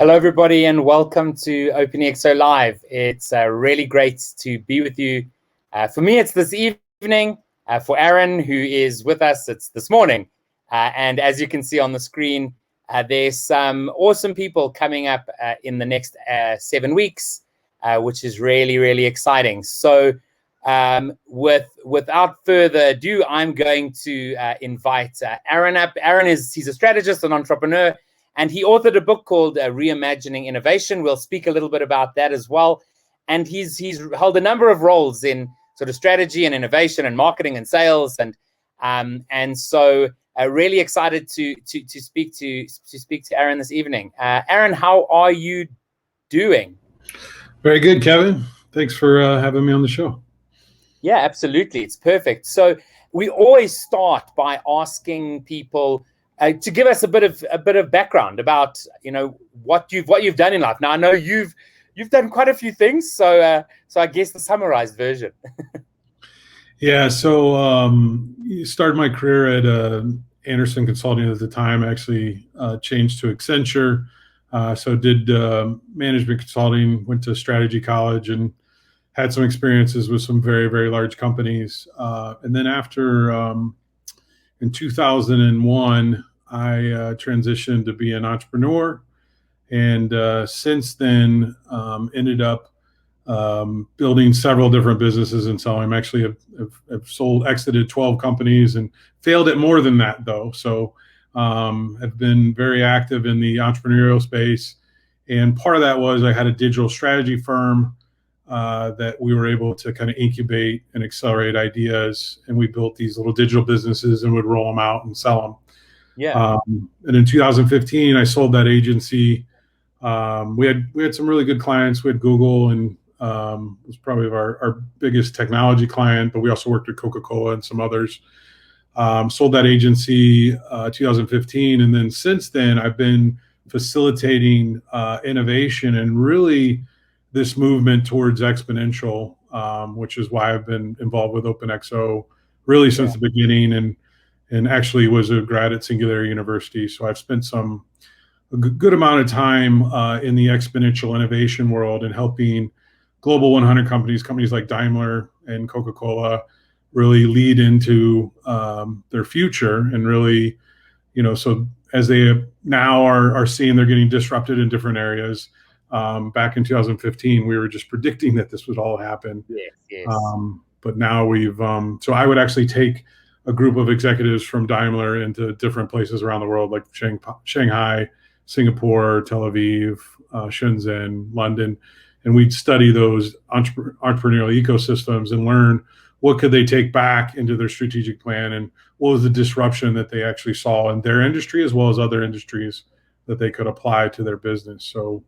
Hello, everybody, and welcome to OpenExO Live. It's really great to be with you. For me, it's this evening. For Aaron, who is with us, it's this morning. And as you can see on the screen, there's some awesome people coming up in the next 7 weeks, which is really, really exciting. So without further ado, I'm going to invite Aaron up. He's a strategist, an entrepreneur, and he authored a book called Reimagining Innovation. We'll speak a little bit about that as well. And he's held a number of roles in sort of strategy and innovation and marketing and sales. And so really excited to speak to Aaron this evening. Aaron, how are you doing? Very good, Kevin. Thanks for having me on the show. Yeah, absolutely. It's perfect. So we always start by asking people to give us a bit of background about what you've done in life. Now I know you've done quite a few things, so I guess the summarized version. Yeah, so started my career at Anderson Consulting at the time. Actually changed to Accenture, so did management consulting. Went to strategy college and had some experiences with some very, very large companies. And then after in 2001. I transitioned to be an entrepreneur, and since then ended up building several different businesses and selling. I actually have exited 12 companies and failed at more than that, though. So have been very active in the entrepreneurial space. And part of that was I had a digital strategy firm that we were able to kind of incubate and accelerate ideas. And we built these little digital businesses and would roll them out and sell them. Yeah. And in 2015, I sold that agency. We had some really good clients. We had Google, and was probably our biggest technology client, but we also worked with Coca-Cola and some others. Sold that agency 2015, and then since then I've been facilitating innovation and really this movement towards exponential, which is why I've been involved with OpenExO really since the beginning, and actually was a grad at Singularity University. So I've spent a good amount of time in the exponential innovation world and helping global 100 companies like Daimler and Coca-Cola really lead into their future. And really, so as they now are seeing they're getting disrupted in different areas. Back in 2015, we were just predicting that this would all happen. Yes. But now we've, so I would actually take a group of executives from Daimler into different places around the world, like Shanghai, Singapore, Tel Aviv, Shenzhen, London, and we'd study those entrepreneurial ecosystems and learn what could they take back into their strategic plan and what was the disruption that they actually saw in their industry as well as other industries that they could apply to their business. So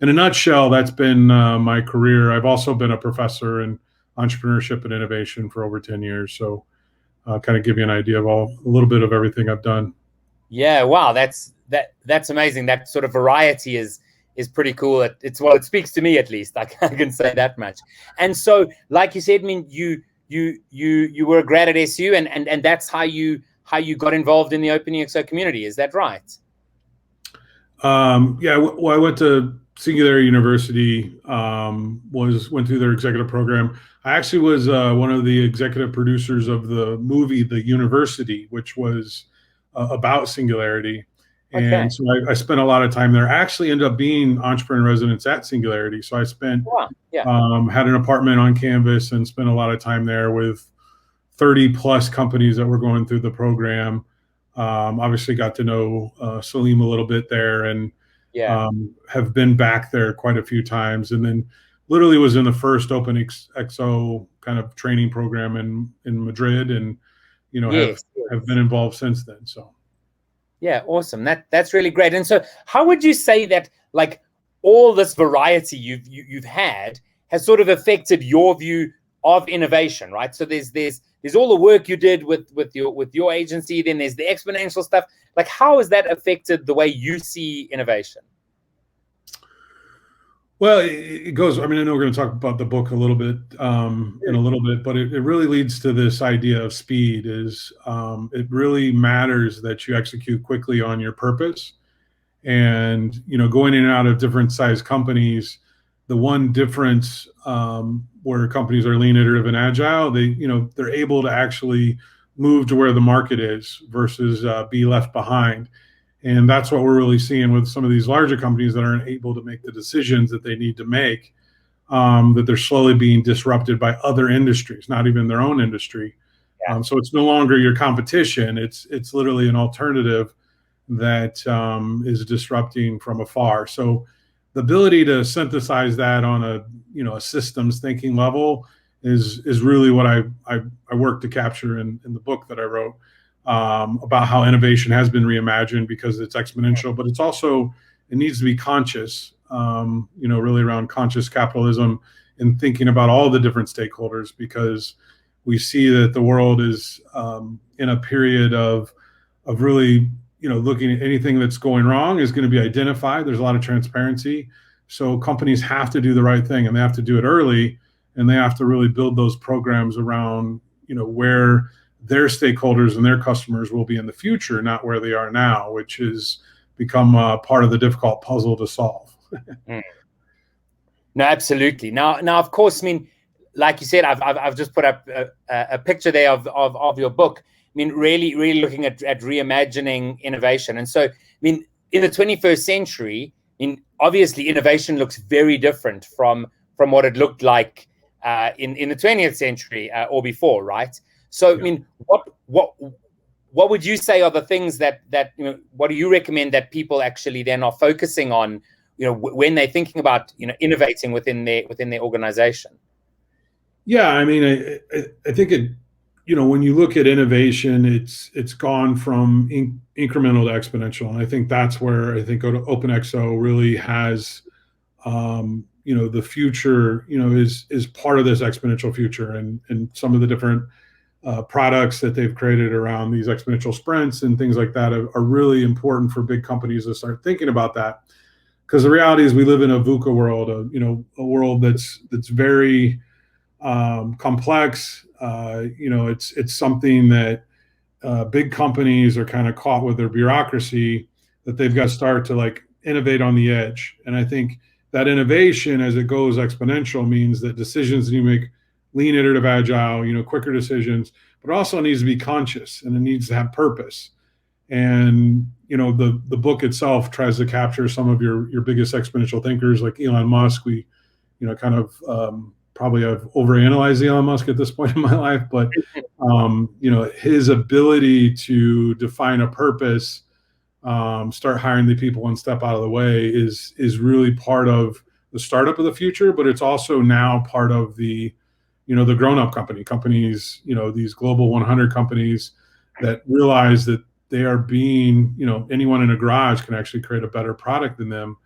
in a nutshell, that's been my career. I've also been a professor in entrepreneurship and innovation for over 10 years. So kind of give you an idea of a little bit of everything I've done. Yeah, wow, that's amazing. That sort of variety is pretty cool. It speaks to me, at least. I can say that much. And so, like you said, I mean, you were a grad at SU, and that's how you got involved in the OpenExO community. Is that right? Yeah. Well, I went to Singularity University. Went through their executive program. I actually was one of the executive producers of the movie The University, which was about Singularity. And so I spent a lot of time there. I actually ended up being entrepreneur in residence at Singularity. So I spent, had an apartment on campus and spent a lot of time there with 30 plus companies that were going through the program. Obviously got to know Salim a little bit there, and have been back there quite a few times. And then literally was in the first OpenExO kind of training program in Madrid, and have been involved since then. So yeah, awesome. That's really great. And so how would you say that, like, all this variety you've had has sort of affected your view of innovation, right? So there's all the work you did with your agency, then there's the exponential stuff. Like, how has that affected the way you see innovation? Well, it goes, I mean, I know we're going to talk about the book a little bit in a little bit, but it really leads to this idea of speed. It really matters that you execute quickly on your purpose And, going in and out of different size companies, the one difference where companies are lean, iterative, and agile, they're able to actually move to where the market is versus be left behind. And that's what we're really seeing with some of these larger companies that aren't able to make the decisions that they need to make, that they're slowly being disrupted by other industries, not even their own industry. Yeah. So it's no longer your competition. It's literally an alternative that is disrupting from afar. So the ability to synthesize that on a systems thinking level is really what I work to capture in the book that I wrote, about how innovation has been reimagined because it's exponential, but it needs to be conscious, really around conscious capitalism and thinking about all the different stakeholders, because we see that the world is in a period of really, looking at anything that's going wrong is going to be identified. There's a lot of transparency. So companies have to do the right thing, and they have to do it early, and they have to really build those programs around, where their stakeholders and their customers will be in the future, not where they are now, which has become part of the difficult puzzle to solve. Mm. No, absolutely. Now, of course, I mean, like you said, I've just put up a picture there of your book. I mean, really looking at reimagining innovation. And so, I mean, in the 21st century, I mean, obviously innovation looks very different from what it looked like in the 20th century or before, right? So, I mean, what would you say are the things that what do you recommend that people actually then are focusing on, when they're thinking about innovating within their organization? Yeah, I mean, I think it, when you look at innovation, it's gone from incremental to exponential, and I think that's where I think OpenExO really has, the future, is part of this exponential future, and some of the different products that they've created around these exponential sprints and things like that are really important for big companies to start thinking about that, because the reality is we live in a VUCA world, a world that's very complex. It's something that big companies are kind of caught with their bureaucracy, that they've got to start to like innovate on the edge. And I think that innovation, as it goes exponential, means that decisions you make lean, iterative, agile, quicker decisions, but it also needs to be conscious, and it needs to have purpose. And the book itself tries to capture some of your biggest exponential thinkers, like Elon Musk. We kind of probably I've overanalyzed Elon Musk at this point in my life, but his ability to define a purpose, start hiring the people and step out of the way is really part of the startup of the future. But it's also now part of the the grown-up companies, these global 100 companies that realize that they are being, anyone in a garage can actually create a better product than them,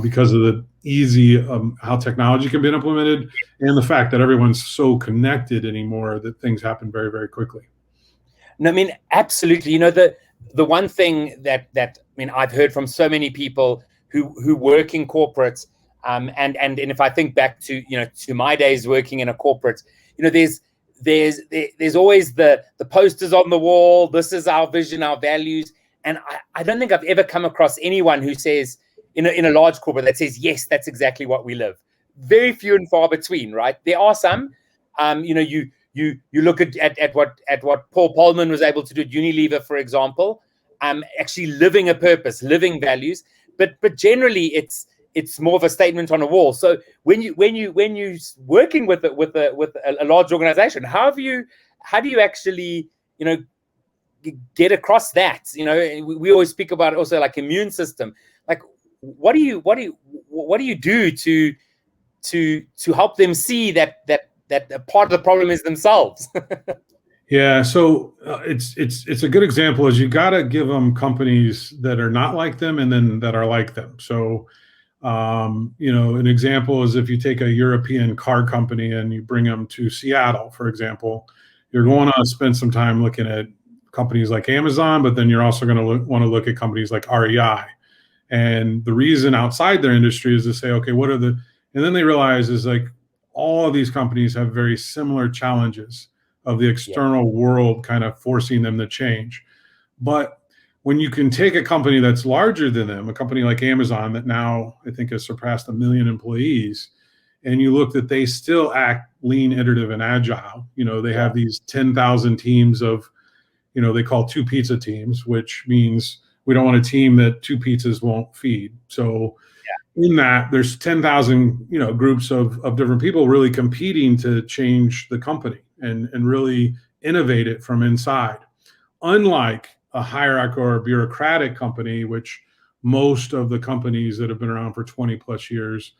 because of the easy how technology can be implemented, and the fact that everyone's so connected anymore that things happen very, very quickly. No, I mean, absolutely. The one thing that I mean, I've heard from so many people who work in corporates, and if I think back to to my days working in a corporate, there's always the posters on the wall. This is our vision, our values, and I don't think I've ever come across anyone who says in a large corporate that says, yes, that's exactly what we live. Very few and far between, right? There are some. You look at what Paul Polman was able to do at Unilever, for example, actually living a purpose, living values, but generally it's more of a statement on a wall. So when you working with a large organization, how do you actually get across that? We always speak about also like immune system. Like, what do you do to help them see that a part of the problem is themselves? Yeah, so it's a good example. Is you got to give them companies that are not like them and then that are like them. So an example is if you take a European car company and you bring them to Seattle, for example, you're going to spend some time looking at companies like Amazon, but then you're also going to want to look at companies like REI. And the reason outside their industry is to say, okay, and then they realize is like all of these companies have very similar challenges of the external world kind of forcing them to change. But when you can take a company that's larger than them, a company like Amazon that now I think has surpassed 1 million employees, and you look that they still act lean, iterative, and agile. They have these 10,000 teams of, they call two pizza teams, which means we don't want a team that two pizzas won't feed. So in that, there's 10,000, groups of different people really competing to change the company and really innovate it from inside. Unlike a hierarchical or bureaucratic company, which most of the companies that have been around for 20 plus years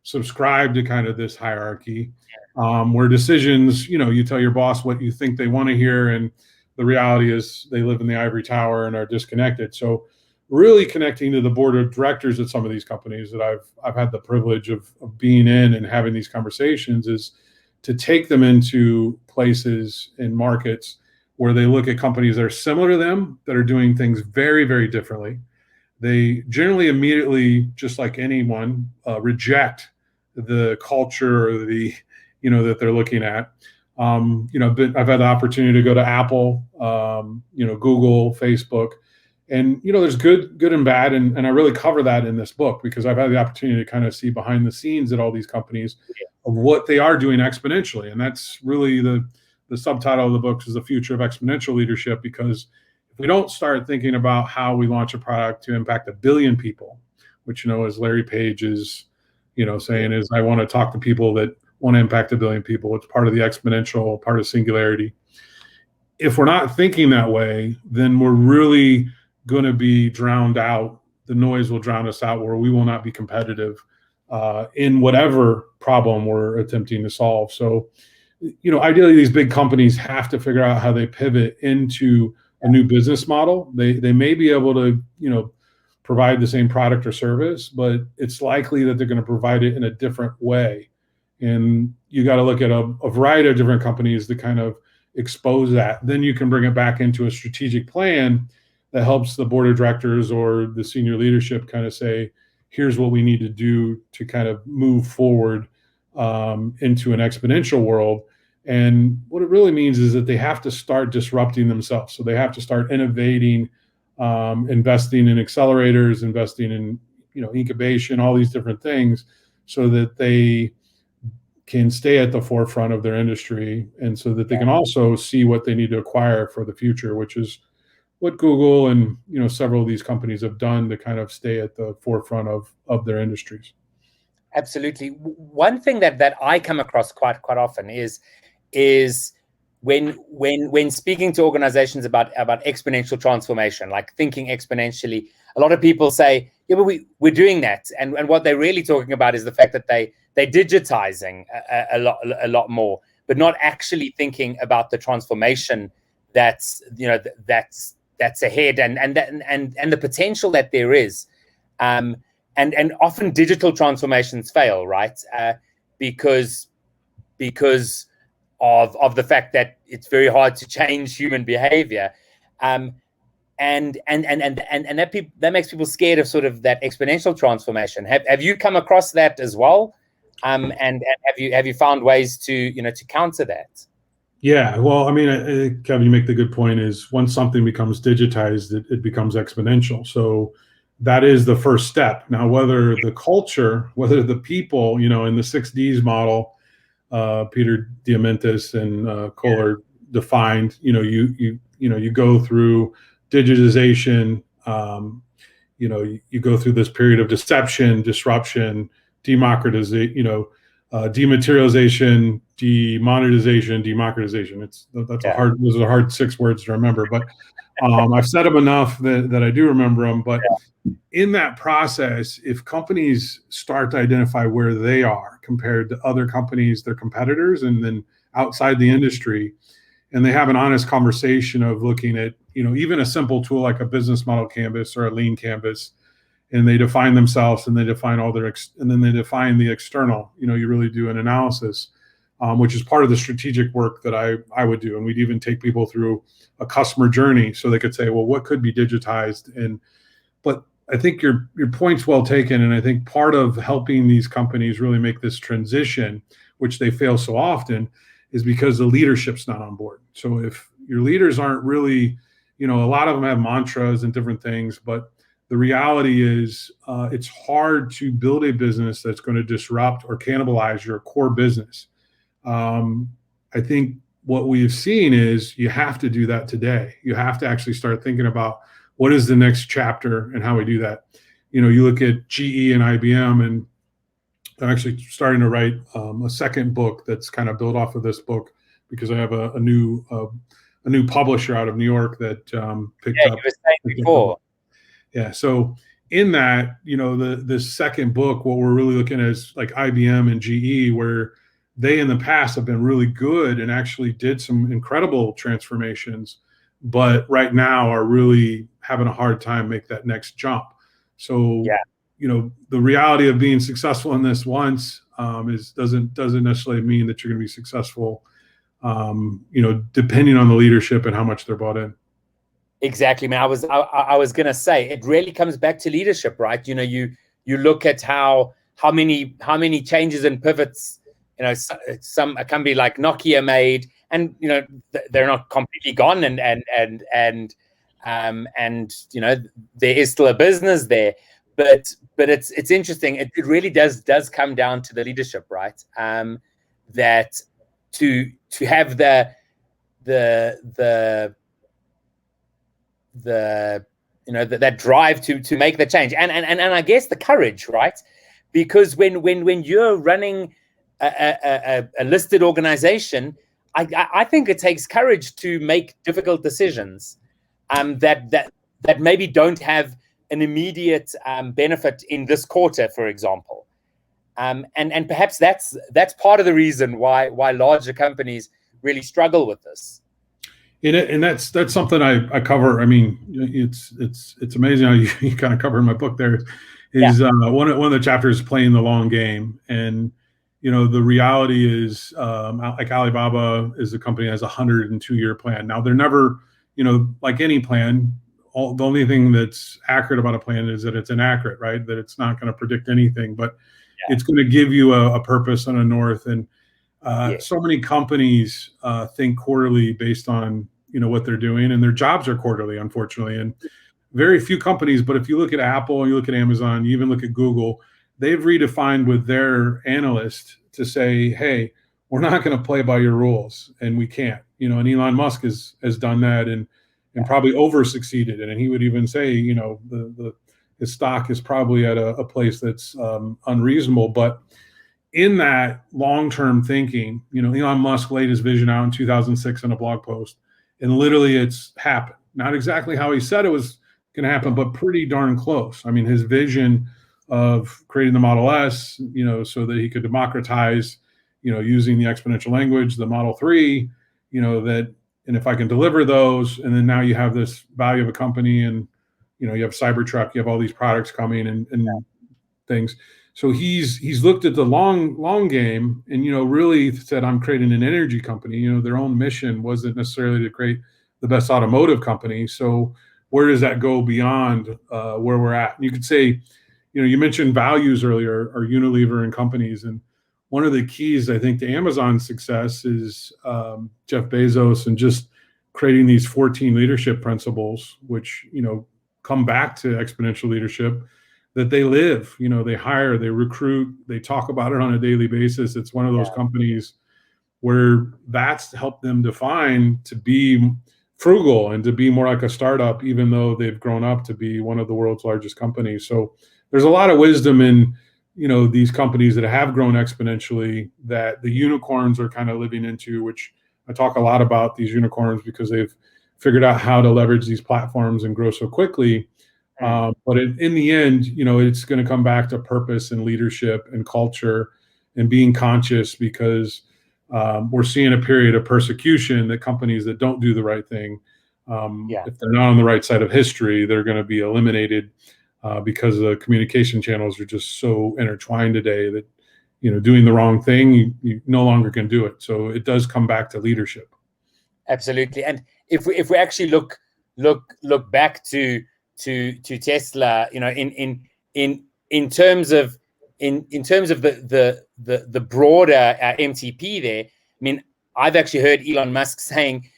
subscribe to kind of this hierarchy, where decisions, you tell your boss what you think they want to hear, and the reality is they live in the ivory tower and are disconnected. So really connecting to the board of directors at some of these companies that I've had the privilege of being in and having these conversations is to take them into places and markets where they look at companies that are similar to them, that are doing things very, very differently. They generally immediately, just like anyone, reject the culture or the, that they're looking at. I've had the opportunity to go to Apple, Google, Facebook, and there's good and bad, and I really cover that in this book because I've had the opportunity to kind of see behind the scenes at all these companies of what they are doing exponentially, and that's really the subtitle of the book is The Future of Exponential Leadership, because if we don't start thinking about how we launch a product to impact 1 billion people, which as Larry Page is saying is I want to talk to people that want to impact 1 billion people. It's part of the exponential, part of singularity. If we're not thinking that way, then we're really going to be drowned out. The noise will drown us out, where we will not be competitive in whatever problem we're attempting to solve. So, ideally, these big companies have to figure out how they pivot into a new business model. They may be able to, provide the same product or service, but it's likely that they're going to provide it in a different way. And you got to look at a variety of different companies to kind of expose that. Then you can bring it back into a strategic plan that helps the board of directors or the senior leadership kind of say, here's what we need to do to kind of move forward into an exponential world. And what it really means is that they have to start disrupting themselves. So they have to start innovating, investing in accelerators, investing in incubation, all these different things, so that they can stay at the forefront of their industry, and so that they can also see what they need to acquire for the future, which is what Google and several of these companies have done to kind of stay at the forefront of their industries. Absolutely. One thing that I come across quite often is when speaking to organizations about exponential transformation, like thinking exponentially, a lot of people say, yeah, but we're doing that. And what they're really talking about is the fact that they're digitizing a lot more, but not actually thinking about the transformation that's ahead and the potential that there is. And often digital transformations fail, right? Because of the fact that it's very hard to change human behavior, and that makes people scared of sort of that exponential transformation. Have you come across that as well? And have you found ways to counter that? Yeah, well, I mean, Kevin, you make the good point is once something becomes digitized, it becomes exponential. So that is the first step. Now, whether the culture, whether the people, in the 6 Ds model, Peter Diamandis and Kohler defined, you go through digitization, you go through this period of deception, disruption, democratization, dematerialization, demonetization, democratization. Those are hard 6 words to remember, but I've said them enough that I do remember them. But in that process, if companies start to identify where they are compared to other companies, their competitors, and then outside the industry, and they have an honest conversation of looking at, even a simple tool like a business model canvas or a lean canvas, and they define themselves and they define and then they define the external, you really do an analysis, which is part of the strategic work that I would do. And we'd even take people through a customer journey so they could say, well, what could be digitized? But I think your point's well taken. And I think part of helping these companies really make this transition, which they fail so often, is because the leadership's not on board. So if your leaders aren't really, a lot of them have mantras and different things, but the reality is it's hard to build a business that's going to disrupt or cannibalize your core business. I think what we've seen is you have to do that today. You have to actually start thinking about what is the next chapter and how we do that. You look at GE and IBM, and I'm actually starting to write a second book that's kind of built off of this book, because I have a new publisher out of New York that picked up. You were saying before. Yeah. So in that, the second book, what we're really looking at is like IBM and GE, where they in the past have been really good and actually did some incredible transformations, but right now are really having a hard time make that next jump. So, the reality of being successful in this once doesn't necessarily mean that you're going to be successful, depending on the leadership and how much they're bought in. Exactly, man. I was going to say, it really comes back to leadership, right? You look at how many changes and pivots, some a company like Nokia made, and they're not completely gone, and there is still a business there, but it's interesting. It really does come down to the leadership, right? That to have that drive to make the change, and I guess the courage, right? Because when you're running a listed organization, I think it takes courage to make difficult decisions that maybe don't have an immediate benefit in this quarter, for example. And perhaps that's part of the reason why larger companies really struggle with this. And that's something I cover. I mean, it's amazing how you kind of cover in my book. There is one of the chapters, playing the long game, and the reality is, like Alibaba is a company that has a 102-year plan. Now they're never, like any plan. The only thing that's accurate about a plan is that it's inaccurate, right? That it's not going to predict anything, but it's going to give you a purpose and a north. And so many companies think quarterly based on what they're doing, and their jobs are quarterly, unfortunately. And very few companies, but if you look at Apple, you look at Amazon, you even look at Google, they've redefined with their analysts to say, hey, we're not going to play by your rules, and we can't. And Elon Musk has done that and probably over succeeded. And he would even say, his stock is probably at a place that's unreasonable. But in that long-term thinking, Elon Musk laid his vision out in 2006 in a blog post, and literally it's happened. Not exactly how he said it was going to happen, but pretty darn close. I mean, his vision of creating the Model S, so that he could democratize, using the exponential language, the Model 3, and if I can deliver those, and then now you have this value of a company, and, you have Cybertruck, you have all these products coming and things. So he's looked at the long game, and really said, I'm creating an energy company. Their own mission wasn't necessarily to create the best automotive company. So where does that go beyond where we're at? And you could say, you mentioned values earlier, or Unilever and companies, and one of the keys, I think, to Amazon's success is Jeff Bezos, and just creating these 14 leadership principles, which come back to exponential leadership, that they live, they hire, they recruit, they talk about it on a daily basis. It's one of those companies where that's helped them define to be frugal and to be more like a startup, even though they've grown up to be one of the world's largest companies. So there's a lot of wisdom in, these companies that have grown exponentially, that the unicorns are kind of living into, which I talk a lot about these unicorns because they've figured out how to leverage these platforms and grow so quickly. But in the end, it's going to come back to purpose and leadership and culture and being conscious, because we're seeing a period of persecution that companies that don't do the right thing, if they're not on the right side of history, they're going to be eliminated because the communication channels are just so intertwined today that, doing the wrong thing, you no longer can do it. So it does come back to leadership. Absolutely. And if we actually look back to Tesla, in terms of the broader MTP there, I mean, I've actually heard Elon Musk saying,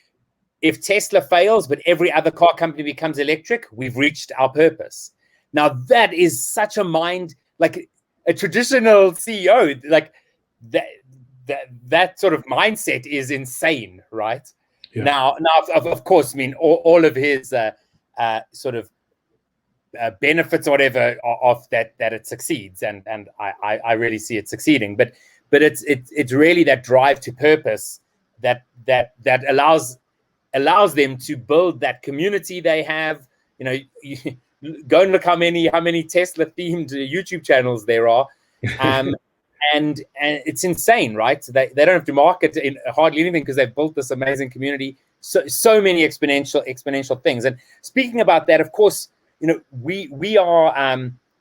if Tesla fails, but every other car company becomes electric, we've reached our purpose. Now that is such a mind, like a traditional CEO, like that sort of mindset is insane, right? Yeah. Now, of course, I mean, all of his sort of benefits or whatever of that it succeeds, and I really see it succeeding. But it's really that drive to purpose that allows them to build that community they have. You know, go and look how many Tesla themed YouTube channels there are. And it's insane, right? So they don't have to market in hardly anything because they've built this amazing community. So many exponential things. And speaking about that, of course, you know, we are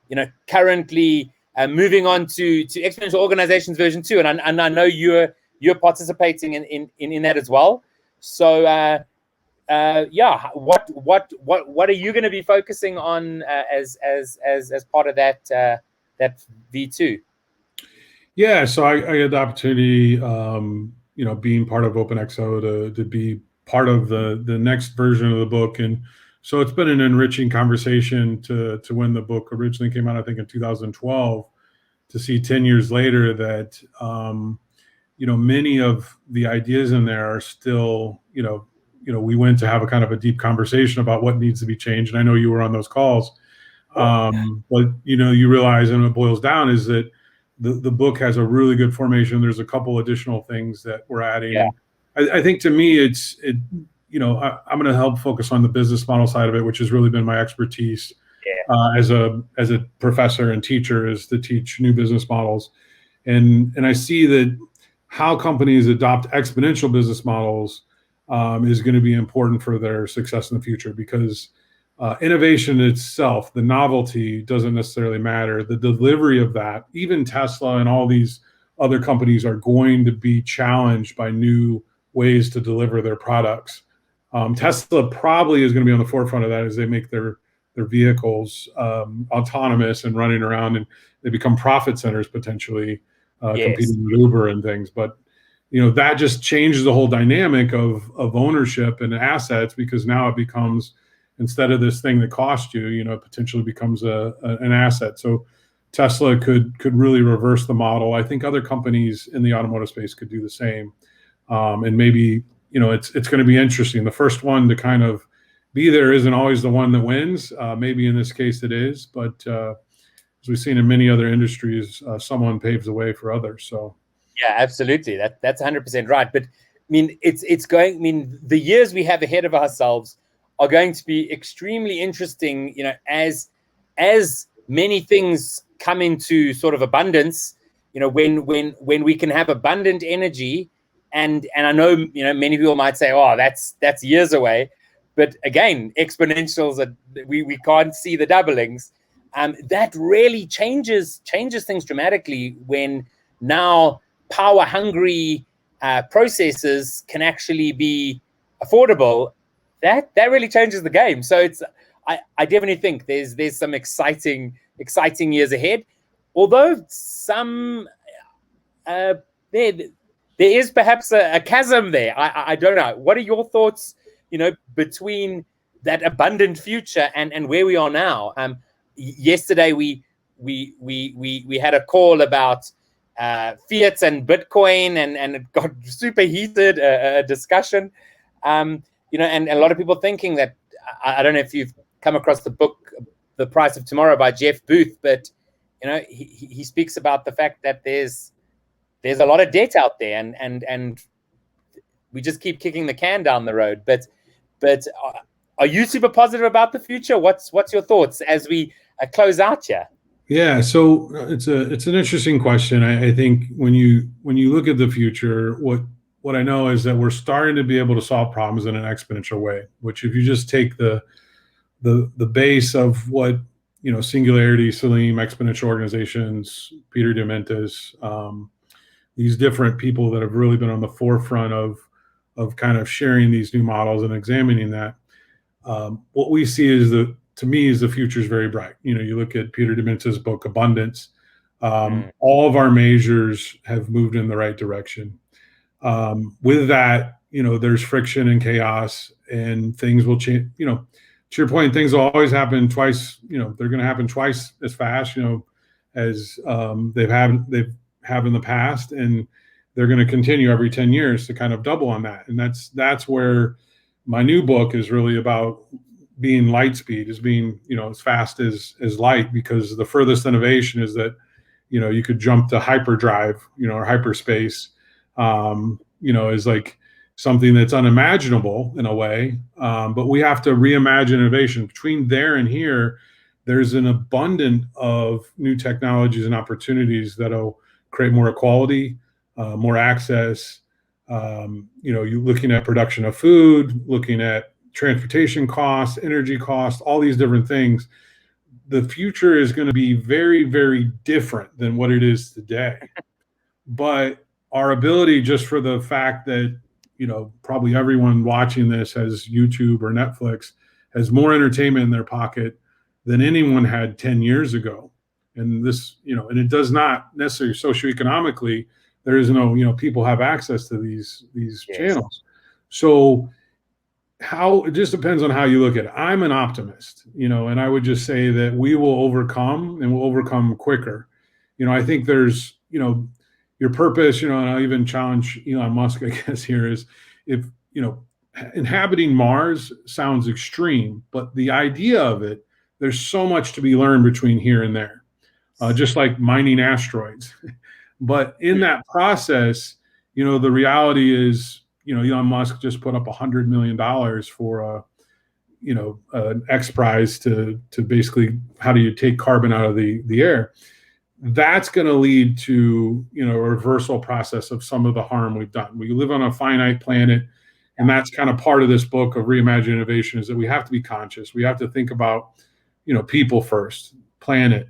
you know, currently moving on to Exponential Organizations version 2, and I know you're participating in that as well. So yeah, what are you going to be focusing on as part of that V2? Yeah, so I had the opportunity, you know, being part of OpenExO to be part of the next version of the book, and so it's been an enriching conversation to when the book originally came out, I think in 2012, to see 10 years later that you know, many of the ideas in there are still, you know, we went to have a kind of a deep conversation about what needs to be changed, and I know you were on those calls, but you know, you realize, and what it boils down is that the book has a really good formation. There's a couple additional things that we're adding. Yeah. I think to me, you know, I'm going to help focus on the business model side of it, which has really been my expertise as a professor and teacher, is to teach new business models. And I see that how companies adopt exponential business models is going to be important for their success in the future, because innovation itself, the novelty, doesn't necessarily matter. The delivery of that, even Tesla and all these other companies are going to be challenged by new ways to deliver their products. Tesla probably is going to be on the forefront of that as they make their vehicles autonomous and running around, and they become profit centers potentially, competing with Uber and things. But you know, that just changes the whole dynamic of ownership and assets, because now it becomes, instead of this thing that cost you, you know, it potentially becomes an asset. So Tesla could really reverse the model. I think other companies in the automotive space could do the same. And maybe, you know, it's going to be interesting. The first one to kind of be there isn't always the one that wins. Maybe in this case it is, but as we've seen in many other industries, someone paves the way for others. So yeah, absolutely. That's 100% right. But I mean, it's going. I mean, the years we have ahead of ourselves are going to be extremely interesting. You know, as many things come into sort of abundance. You know, when we can have abundant energy, and I know, you know, many people might say, oh, that's years away. But again, exponentials are, we can't see the doublings. That really changes things dramatically when now power hungry processors can actually be affordable. That really changes the game. So it's I definitely think there's some exciting years ahead. Although some there is perhaps a chasm there. I don't know. What are your thoughts, you know, between that abundant future and where we are now? Yesterday we had a call about fiat and Bitcoin, and it got super heated, a discussion. You know, and a lot of people thinking that, I don't know if you've come across the book, The Price of Tomorrow by Jeff Booth, but you know, he speaks about the fact that there's a lot of debt out there, and we just keep kicking the can down the road. But are you super positive about the future? What's your thoughts as we close out here? Yeah, so it's an interesting question. I think when you look at the future, what I know is that we're starting to be able to solve problems in an exponential way. Which, if you just take the base of what, you know, Singularity, Salim, exponential organizations, Peter Diamandis, these different people that have really been on the forefront of kind of sharing these new models and examining that. What we see is to me, the future is very bright. You know, you look at Peter Diamandis' book, Abundance. All of our measures have moved in the right direction. With that, there's friction and chaos, and things will change. To your point, things will always happen twice. They're going to happen twice as fast, as they've have in the past, and they're going to continue every 10 years to kind of double on that. And that's where my new book is really about being light speed, is being, as fast as light, because the furthest innovation is that, you could jump to hyperdrive, or hyperspace, is like something that's unimaginable in a way. But we have to reimagine innovation. Between there and here, there's an abundance of new technologies and opportunities that'll create more equality, more access. You looking at production of food, looking at transportation costs, energy costs, all these different things. The future is going to be very, very different than what it is today. But our ability, just for the fact that, probably everyone watching this has YouTube or Netflix, has more entertainment in their pocket than anyone had 10 years ago. And this, and it does not necessarily socioeconomically, there is no, people have access to these yes. channels. So it just depends on how you look at it. I'm an optimist, and I would just say that we will overcome, and we'll overcome quicker. I think there's, your purpose, and I'll even challenge Elon Musk, I guess, here is, if, inhabiting Mars sounds extreme, but the idea of it, there's so much to be learned between here and there, just like mining asteroids. But in that process, the reality is, Elon Musk just put up $100 million for an X Prize to basically, how do you take carbon out of the air? That's going to lead to, a reversal process of some of the harm we've done. We live on a finite planet, and that's kind of part of this book of Reimagining Innovation, is that we have to be conscious. We have to think about, people first, planet,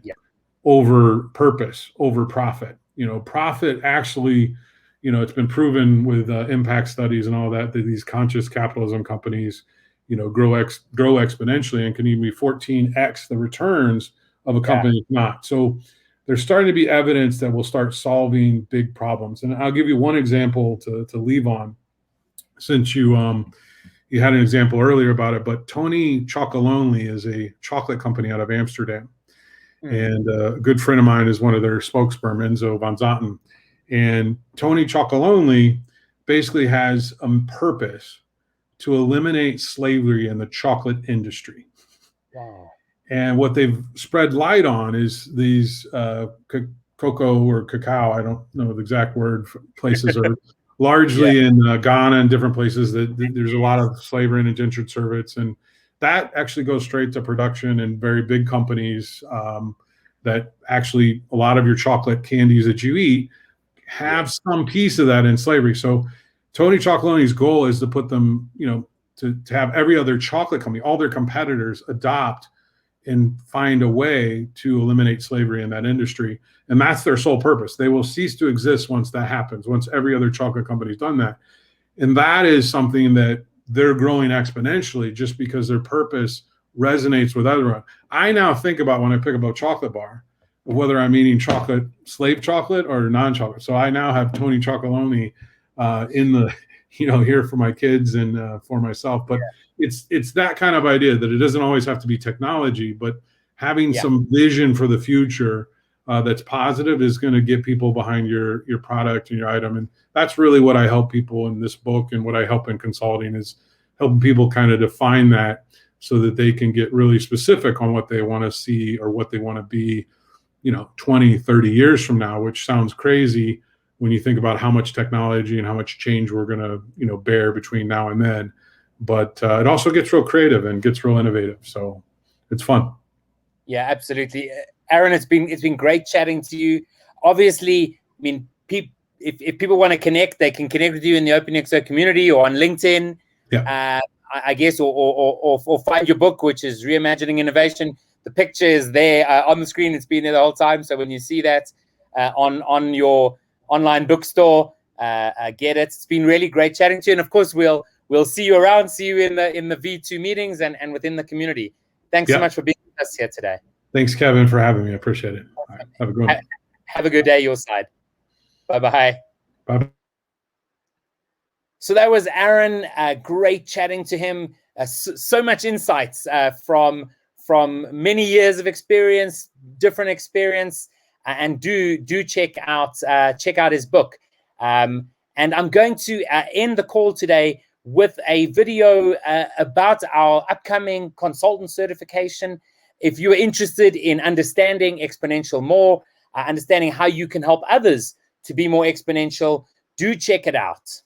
over purpose, over profit. Profit actually, it's been proven with impact studies and all that these conscious capitalism companies, grow exponentially and can even be 14x the returns of a company that's not. So there's starting to be evidence that will start solving big problems. And I'll give you one example to leave on, since you had an example earlier about it. But Tony Chocolonely is a chocolate company out of Amsterdam. And a good friend of mine is one of their spokesperson, Enzo Van Zanten. And Tony Chocolonely basically has a purpose to eliminate slavery in the chocolate industry. Wow. And what they've spread light on is these cocoa or cacao, I don't know the exact word, places are largely in Ghana and different places that there's a lot of slavery and indentured servants. And that actually goes straight to production in very big companies, that actually a lot of your chocolate candies that you eat have some piece of that in slavery. So Tony Chocolonely's goal is to put them, to have every other chocolate company, all their competitors, adopt and find a way to eliminate slavery in that industry. And that's their sole purpose. They will cease to exist once that happens, once every other chocolate company's done that. And that is something that they're growing exponentially just because their purpose resonates with everyone. I now think about, when I pick up a chocolate bar, whether I'm eating chocolate, slave chocolate or non-chocolate. So I now have Tony Chocolonely in the, here for my kids and for myself. But it's that kind of idea that it doesn't always have to be technology, but having some vision for the future that's positive is going to get people behind your product and your item. And that's really what I help people in this book, and what I help in consulting, is helping people kind of define that so that they can get really specific on what they want to see or what they want to be, 20, 30 years from now, which sounds crazy when you think about how much technology and how much change we're going to, bear between now and then. But it also gets real creative and gets real innovative. So it's fun. Yeah, absolutely. Aaron, it's been great chatting to you. Obviously, I mean, if people want to connect, they can connect with you in the OpenExO community or on LinkedIn, I guess, or find your book, which is Reimagining Innovation. The picture is there on the screen. It's been there the whole time. So when you see that on your online bookstore, get it. It's been really great chatting to you. And of course, we'll see you around, see you in the V2 meetings and within the community. Thanks so much for being with us here today. Thanks, Kevin, for having me. I appreciate it. All right, have a good one. Have a good day your side. Bye-bye. Bye. So that was Aaron. Great chatting to him. So much insights from many years of experience, different experience, and do check out his book. And I'm going to end the call today with a video about our upcoming consultant certification. If you're interested in understanding exponential more, understanding how you can help others to be more exponential, do check it out.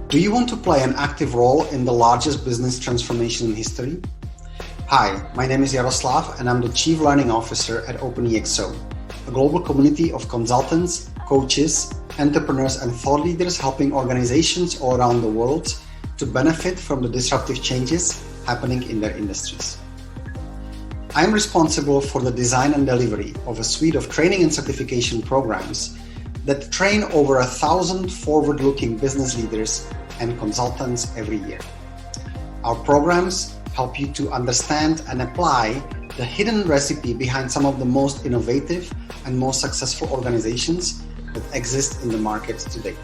Do you want to play an active role in the largest business transformation in history? Hi, my name is Jaroslav and I'm the Chief Learning Officer at OpenExO, a global community of consultants, coaches, entrepreneurs and thought leaders helping organizations all around the world to benefit from the disruptive changes happening in their industries. I am responsible for the design and delivery of a suite of training and certification programs that train over 1,000 forward-looking business leaders and consultants every year. Our programs help you to understand and apply the hidden recipe behind some of the most innovative and most successful organizations that exist in the market today.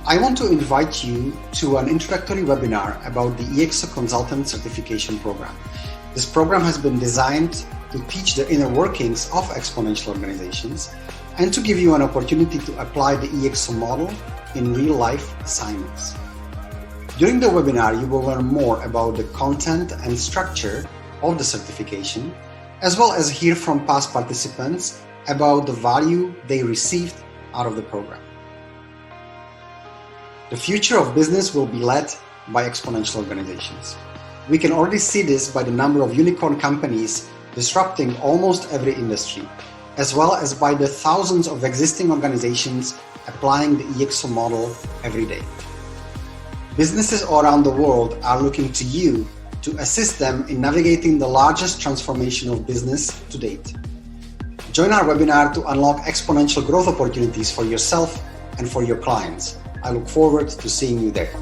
I want to invite you to an introductory webinar about the EXO Consultant Certification Program. This program has been designed to teach the inner workings of exponential organizations and to give you an opportunity to apply the EXO model in real-life assignments. During the webinar, you will learn more about the content and structure of the certification, as well as hear from past participants about the value they received out of the program. The future of business will be led by exponential organizations. We can already see this by the number of unicorn companies disrupting almost every industry, as well as by the thousands of existing organizations applying the EXO model every day. Businesses all around the world are looking to you to assist them in navigating the largest transformation of business to date. Join our webinar to unlock exponential growth opportunities for yourself and for your clients. I look forward to seeing you there.